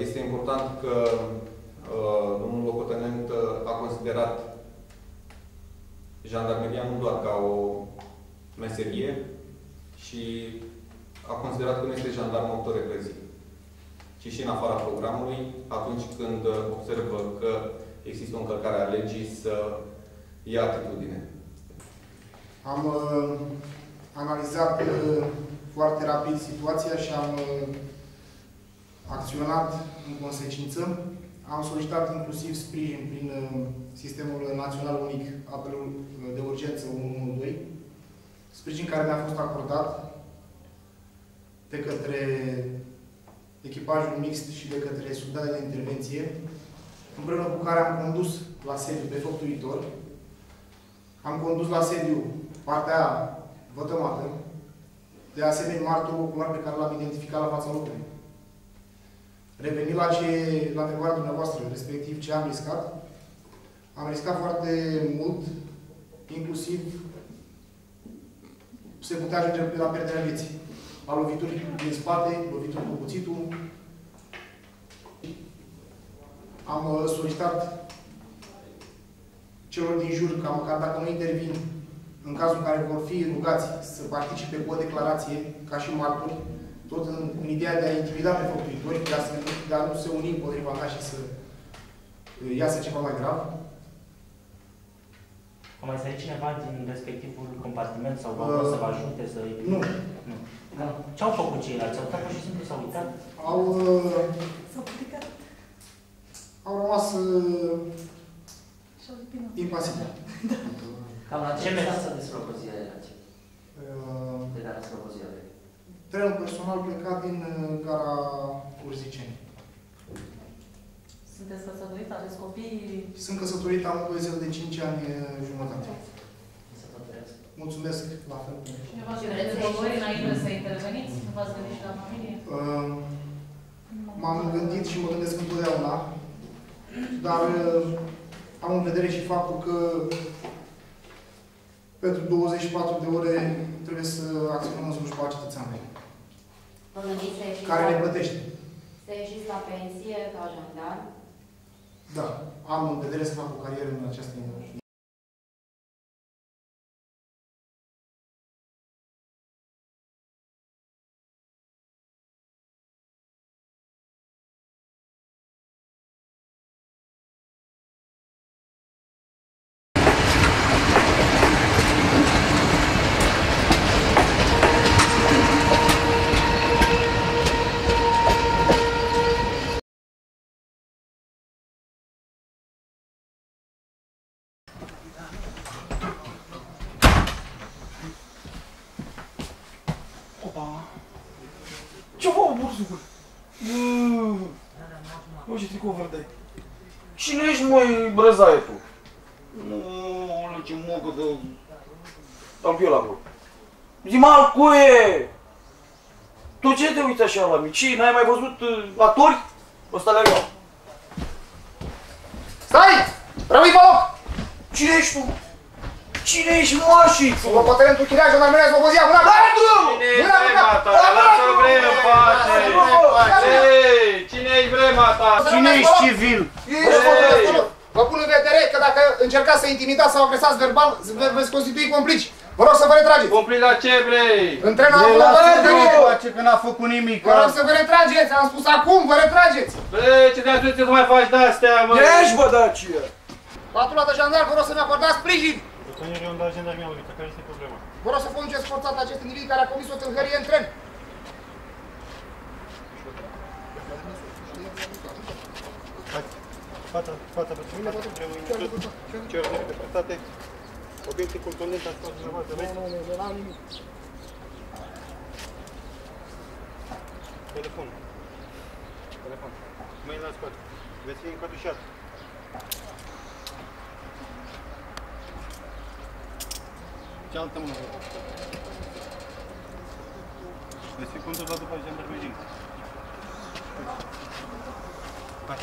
Este important că domnul locotenent a considerat jandarmeria nu doar ca o meserie și a considerat că nu este jandarm autorepresiv, ci și în afara programului, atunci când observă că există o încălcare a legii, să ia atitudine. Am analizat foarte rapid situația și am acționat în consecință. Am solicitat inclusiv sprijin prin Sistemul Național Unic Apelul de Urgență 112, sprijin care mi-a fost acordat de către echipajul mixt și de către subunitatea de intervenție, împreună cu care am condus la sediu pe făptuitor. Am condus la sediu partea vătămată, de asemenea martorul ocular pe care l-am identificat la fața locului. Revenind la întrebarea dumneavoastră, respectiv ce am riscat, am riscat foarte mult, inclusiv se putea ajunge la pierderea vieții. La lovituri din spate, lovituri cu cuțitul. Am solicitat celor din jur, ca măcar dacă nu intervin, în cazul în care vor fi rugați să participe cu o declarație, ca și martori, tot în ideea de a intimida pe făptuitori, de a nu se uni împotriva mea și să iasă ceva mai grav. A mai sărit cineva din respectivul compartiment sau vă să vă ajute să... Nu. Nu. Ce au făcut ceilalți? Au uitat pur și simplu, s-au uitat? Au rămas impasibili. Cam la ce mesaj de slobozia erați? De la slobozia de? Trenul personal plecat din gara Urziceni. Sunteți căsătorit? Aveți copii? Sunt căsătorit, am o de 5 ani jumătate. Să vă trăiesc. Mulțumesc, la fel. Și vreți să voi înainte să interveniți? Nu v-ați gândit și la familie? M-am gândit și mă gândesc întotdeauna, dar am în vedere și faptul că pentru 24 de ore trebuie să acționăm în slujba cetățeanului. Vă gândiți să ieșiți care ne plătește. Să ieșiți la pensie ca jandarm? Da, am în vedere să fac o carieră în această industrie. Ce vă, burzugul? Nu, ce tricou verde. Cine ești, măi, brăzaie tu? Nu, ce mogă de... Am eu la acolo. Zi-mă, alcuie! Tu ce te uiți așa la mici? N-ai mai văzut actori? Ăsta le-a. Stai! Rămâi pe loc! Cine ești tu? Cine ești, mașii? Sunt locotenentul Chirea, jandarmeria Slobozia, mâna! Dai drum! Cine ești vrema ta? Lasă-l vrem în pace! Cine ești vrema ta? Cine ești civil? Vă pun în vedere că dacă încercați să intimidați sau agresați verbal, veți constitui complici. Vă rog să vă retrageți. Complici la ce vrei? În trenul am face că n-a făcut nimic. Vă rog să vă retrageți, am spus acum, vă retrageți. Bă, ce te-am spus să mai faci de-astea, mă? Ești, bă, Dacia! Patrula de jandarmi, vă rog să-mi acordați sprijin. Domnule, eu am dat jandarmia unică, care este problema? Vă rog să conduceți forțat acest individ care a comis o tâlhărie în tren. Fața pentru mine, cer de libertate, obiecte contundente asupra dumneavoastră, vezi? Nu am nimic. Telefon. Mâini la spate. Veți fi încătușat. Cealaltă mână. Veți fi condus la după jandarmerie. Hai.